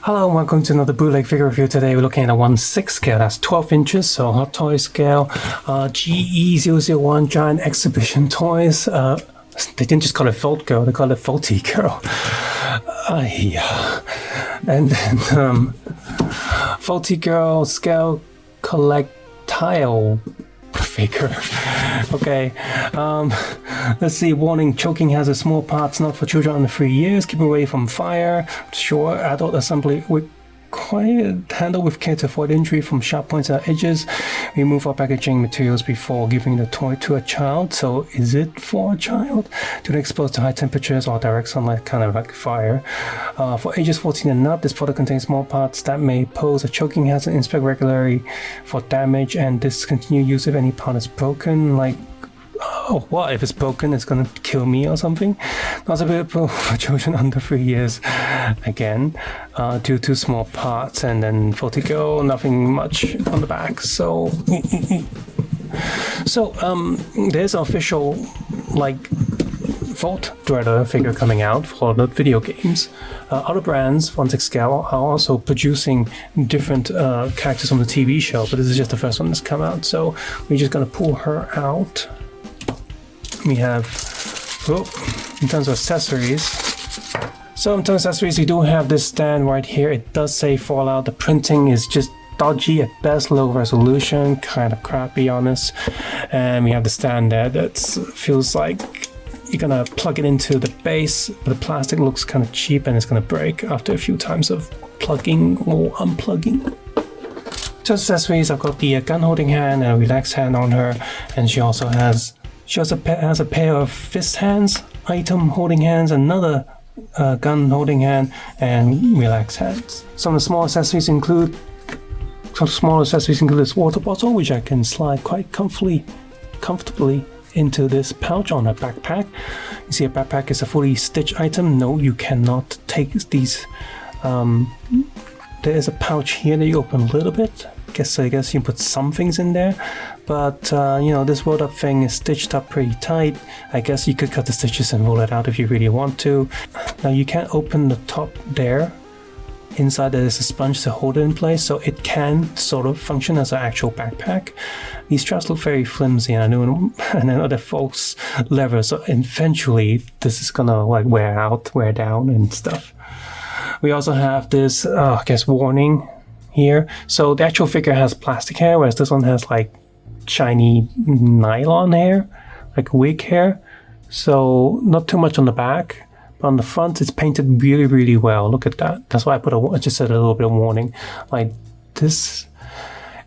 Hello and welcome to another bootleg figure review. Today we're looking at a 1/6 scale, that's 12 inches, so Hot Toy scale, GE001 Giant Exhibition Toys. They didn't just call it Vault Girl, they call it Vaultie Girl. Yeah. And then Vaultie Girl scale collectile figure. Okay, let's see. Warning: choking hazard, small parts not for children under 3 years. Keep away from fire. Sure, adult assembly required. Handle with care to avoid injury from sharp points at edges. Remove all packaging materials before giving the toy to a child. So is it for a child? Do not expose to high temperatures or direct sunlight, kind of like fire. For ages 14 and up, this product contains small parts that may pose a choking hazard. Inspect regularly for damage and discontinue use if any part is broken. Like, oh, what if it's broken? It's gonna kill me or something. Not available for children under 3 years. Again, due to small parts. And then Vaultie Girl, nothing much on the back. So, there's an official Vault Dreader figure coming out for the video games. Other brands, 1/6 scale, are also producing different characters from the TV show, but this is just the first one that's come out. So we're just gonna pull her out. We have, in terms of accessories. So in terms of accessories, we do have this stand right here. It does say Fallout. The printing is just dodgy at best, low resolution, kind of crappy, honest. And we have the stand there that feels like you're gonna plug it into the base, but the plastic looks kind of cheap and it's gonna break after a few times of plugging or unplugging. Just accessories, I've got the gun holding hand and a relaxed hand on her, and she also has a pair of fist hands, item holding hands, another gun holding hand, and relaxed hands. Some of the small accessories include this water bottle, which I can slide quite comfortably into this pouch on a backpack. You see, a backpack is a fully stitched item. No, you cannot take these. There is a pouch here that you open a little bit. I guess you can put some things in there, but this rolled up thing is stitched up pretty tight. I guess you could cut the stitches and roll it out if you really want to. Now you can't open the top there. Inside there is a sponge to hold it in place, so it can sort of function as an actual backpack. These straps look very flimsy, and I know they're false leather, so eventually this is gonna wear down and stuff. We also have this, warning here. So the actual figure has plastic hair, whereas this one has shiny nylon hair, like wig hair. So not too much on the back. But on the front, it's painted really, really well. Look at that. That's why I just said a little bit of warning. Like this,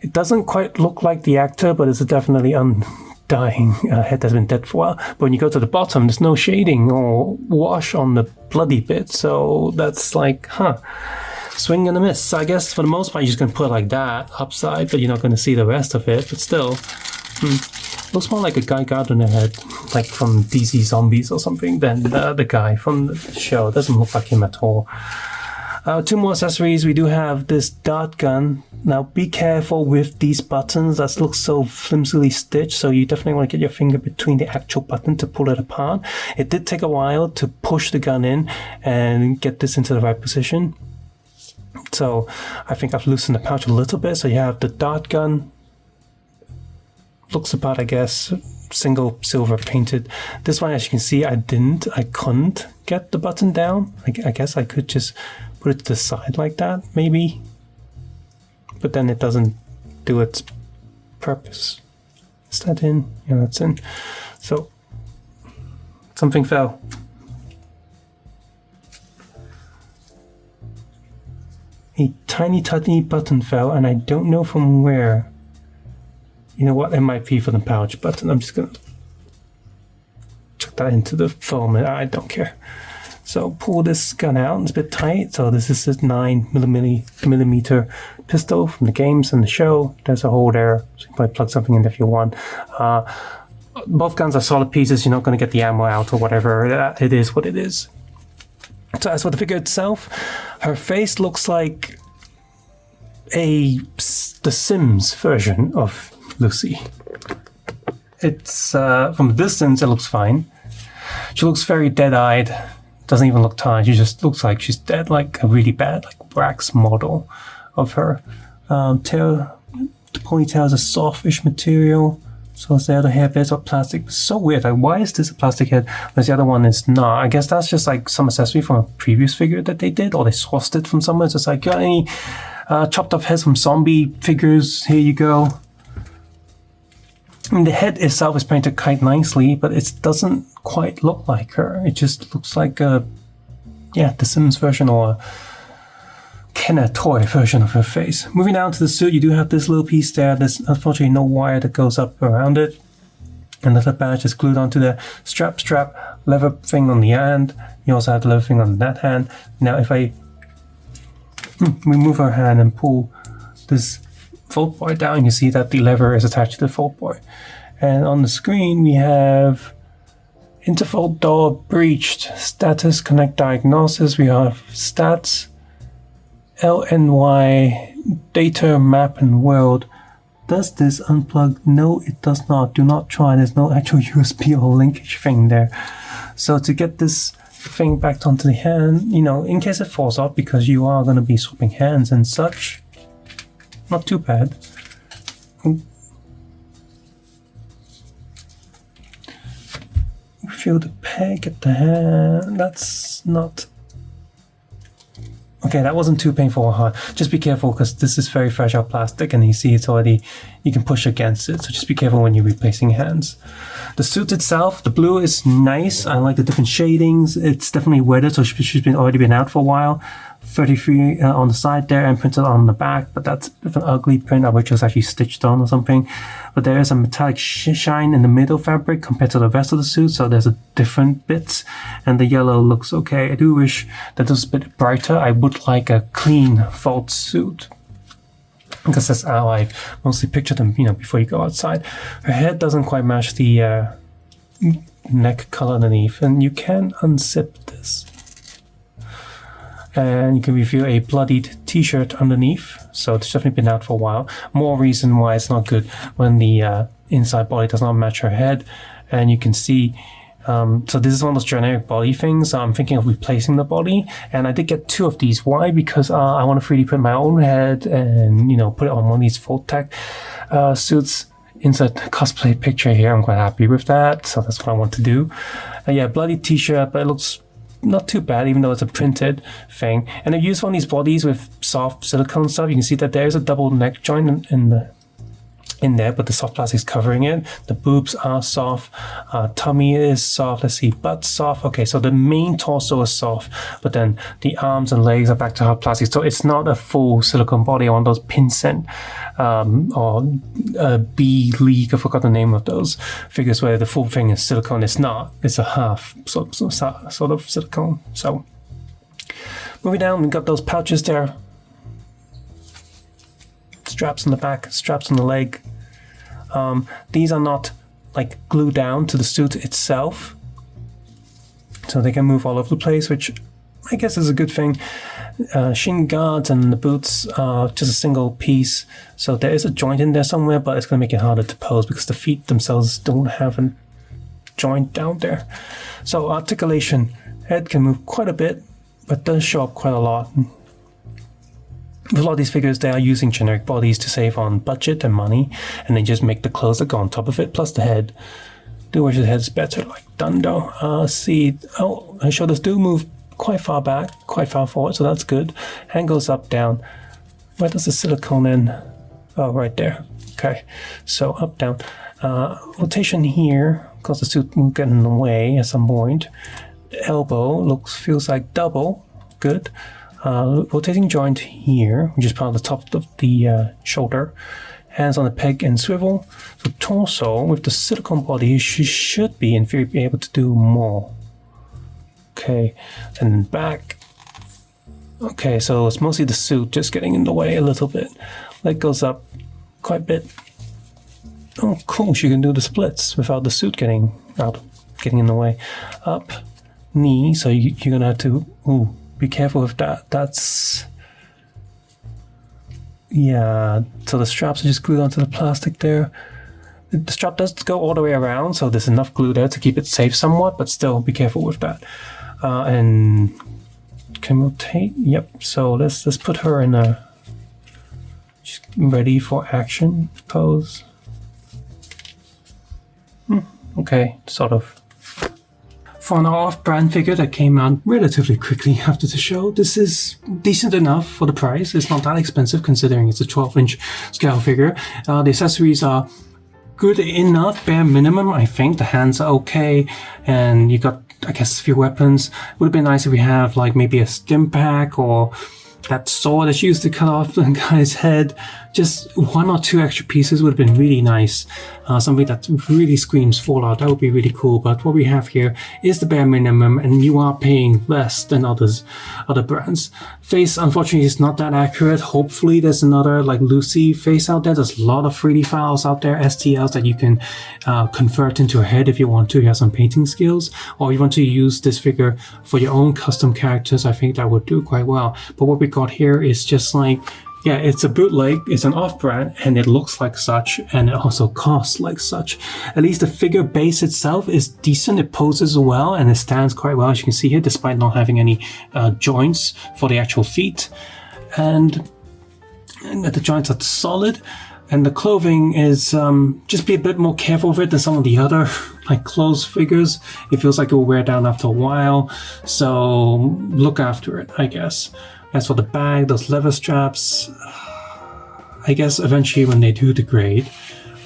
it doesn't quite look like the actor, but it's a definitely undying head that's been dead for a while. But when you go to the bottom, there's no shading or wash on the bloody bit. So that's swing and a miss. So I guess for the most part, you're just going to put it like that, upside, but you're not going to see the rest of it. But still, looks more like a Guy Gardner head, like from DC Zombies or something, than the guy from the show. It doesn't look like him at all. Two more accessories. We do have this dart gun. Now be careful with these buttons. That looks so flimsily stitched, so you definitely want to get your finger between the actual button to pull it apart. It did take a while to push the gun in and get this into the right position. So I think I've loosened the pouch a little bit. So you have the dart gun. Looks about, I guess, single silver painted. This one, as you can see, I couldn't get the button down. I guess I could just put it to the side like that, maybe. But then it doesn't do its purpose. Is that in? Yeah, that's in. So, something fell. A tiny button fell, and I don't know from where. You know what? It might be for the pouch button. I'm just gonna chuck that into the foam. I don't care. So pull this gun out. It's a bit tight. So this is a 9mm pistol from the games and the show. There's a hole there, so you can probably plug something in if you want. Both guns are solid pieces. You're not going to get the ammo out or whatever. It is what it is. So as for the figure itself, her face looks like the Sims version of Lucy. It's from a distance, it looks fine. She looks very dead-eyed, Doesn't even look tired. She just looks like she's dead, like a really bad like wax model of her. Tail, the ponytail is a softish material. So is the other hair bits of plastic. It's so weird. Like, why is this a plastic head, whereas the other one is not? I guess that's just like some accessory from a previous figure that they did, or they sourced it from somewhere. It's just like, got any chopped off heads from zombie figures? Here you go. I mean, the head itself is painted quite nicely, but it doesn't quite look like her. It just looks like the Sims version or a Kenner toy version of her face. Moving down to the suit, you do have this little piece there. There's unfortunately no wire that goes up around it. Another badge is glued onto the strap, leather thing on the hand. You also have the leather thing on that hand. Now if I remove her hand and pull this Vault Boy down, you see that the lever is attached to the Vault Boy. And on the screen we have interval door breached, status connect diagnosis, we have stats, LNY, data, map, and world. Does this unplug? No, it does not. Do not try. There's no actual USB or linkage thing there. So to get this thing back onto the hand, in case it falls off, because you are going to be swapping hands and such, not too bad. Feel the peg at the hand. That's not... Okay, that wasn't too painful or hard. Just be careful because this is very fragile plastic and you see it's already, you can push against it. So just be careful when you're replacing hands. The suit itself, the blue is nice. I like the different shadings. It's definitely weathered, so she's already been out for a while. 33 on the side there and printed on the back, but that's an ugly print. I wish it was actually stitched on or something. But there is a metallic shine in the middle fabric compared to the rest of the suit, so there's a different bits, and the yellow looks okay. I do wish that it was a bit brighter. I would like a clean Vault suit, because that's how I mostly pictured them, before you go outside. Her head doesn't quite match the neck color underneath, and you can unzip this. And you can reveal a bloodied t-shirt underneath, so it's definitely been out for a while. More reason why it's not good when the inside body does not match her head. And you can see, so this is one of those generic body things. I'm thinking of replacing the body, and I did get 2 of these. Why? Because I want to 3D print my own head and put it on one of these Vault-Tec suits. Insert cosplay picture here. I'm quite happy with that, so that's what I want to do. Yeah, bloody t-shirt, but it looks not too bad, even though it's a printed thing. And I used one of these bodies with soft silicone stuff. You can see that there's a double neck joint in there, but the soft plastic is covering it. The boobs are soft, tummy is soft, let's see, butt soft. Okay, so the main torso is soft, but then the arms and legs are back to hard plastic. So it's not a full silicone body on those Pinsent or B League, I forgot the name of those figures where the full thing is silicone. It's not, it's a half sort of silicone. So moving down, we've got those pouches there. Straps on the back, straps on the leg. These are not like glued down to the suit itself, so they can move all over the place, which I guess is a good thing. Shin guards and the boots are just a single piece, so there is a joint in there somewhere, but it's going to make it harder to pose because the feet themselves don't have a joint down there. So articulation, head can move quite a bit, but does show up quite a lot. With a lot of these figures, they are using generic bodies to save on budget and money, and they just make the clothes that go on top of it, plus the head. Do wish the head's better, like Dundo. See, her shoulders do move quite far back, quite far forward, so that's good. Hand goes up, down. Where does the silicone end? Oh, right there. Okay, so up, down. Rotation here, because the suit will get in the way at some point. The elbow feels like double. Good. Rotating joint here, which is part of the top of the shoulder. Hands on the peg and swivel. So torso with the silicone body, she should be in theory be able to do more. Okay, and then back. Okay, so it's mostly the suit just getting in the way a little bit. Leg goes up quite a bit. Oh, cool! She can do the splits without the suit getting in the way. Up, knee. So you're gonna have to. Ooh. Be careful with that. That's... Yeah, so the straps are just glued onto the plastic there. The strap does go all the way around, so there's enough glue there to keep it safe somewhat, but still be careful with that. and can rotate. Yep. So let's put her in a ready for action pose. Okay, sort of. For an off-brand figure that came out relatively quickly after the show, this is decent enough for the price. It's not that expensive considering it's a 12-inch scale figure. The accessories are good enough, bare minimum, I think. The hands are okay, and you got, I guess, a few weapons. Would have been nice if we have like maybe a stim pack or that sword that's used to cut off the guy's head. Just one or two extra pieces would have been really nice. Something that really screams Fallout. That would be really cool. But what we have here is the bare minimum, and you are paying less than other brands. Face, unfortunately, is not that accurate. Hopefully, there's another like Lucy face out there. There's a lot of 3D files out there, STLs that you can convert into a head if you want to. You have some painting skills, or you want to use this figure for your own custom characters. I think that would do quite well. But what we got here is just like, yeah, it's a bootleg, it's an off-brand, and it looks like such, and it also costs like such. At least the figure base itself is decent, it poses well, and it stands quite well, as you can see here, despite not having any joints for the actual feet. And the joints are solid, and the clothing is, just be a bit more careful with it than some of the other like clothes figures. It feels like it will wear down after a while, so look after it, I guess. As for the bag, those leather straps, I guess eventually when they do degrade,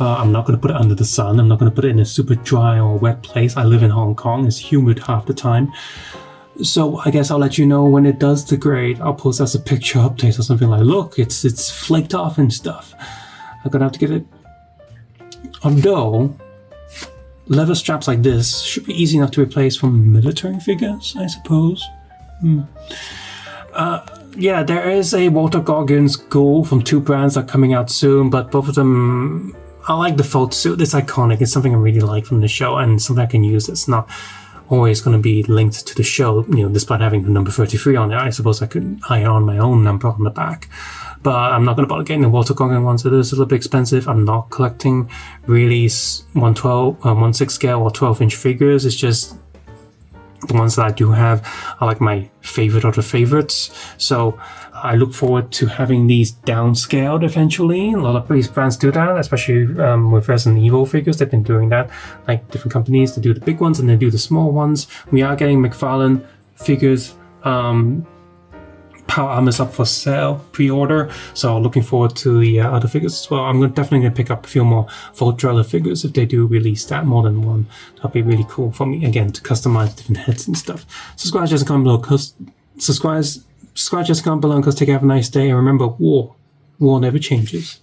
I'm not going to put it under the sun. I'm not going to put it in a super dry or wet place. I live in Hong Kong. It's humid half the time. So I guess I'll let you know when it does degrade. I'll post as a picture update or something like, look, it's flaked off and stuff. I'm going to have to get it. Although, leather straps like this should be easy enough to replace from military figures, I suppose. Yeah, there is a Walter Goggins Ghoul from two brands that are coming out soon, but both of them, I like the faux suit. It's iconic. It's something I really like from the show, and something I can use. It's not always going to be linked to the show, despite having the number 33 on it. I suppose I could iron my own number on the back, but I'm not going to bother getting the Walter Goggins ones. It is a little bit expensive. I'm not collecting really 1/6 scale or 12-inch figures. It's just the ones that I do have are like my favorite of the favorites. So I look forward to having these downscaled eventually. A lot of these brands do that, especially with Resident Evil figures. They've been doing that. Like different companies, they do the big ones and they do the small ones. We are getting McFarlane figures. Power Armor's up for sale, pre-order, so looking forward to the other figures as well. I'm definitely going to pick up a few more Vaultie figures if they do release that, more than one. That'll be really cool for me, again, to customize different heads and stuff. Subscribe just comment below, subscribe just comment below, because take have a nice day, and remember, war never changes.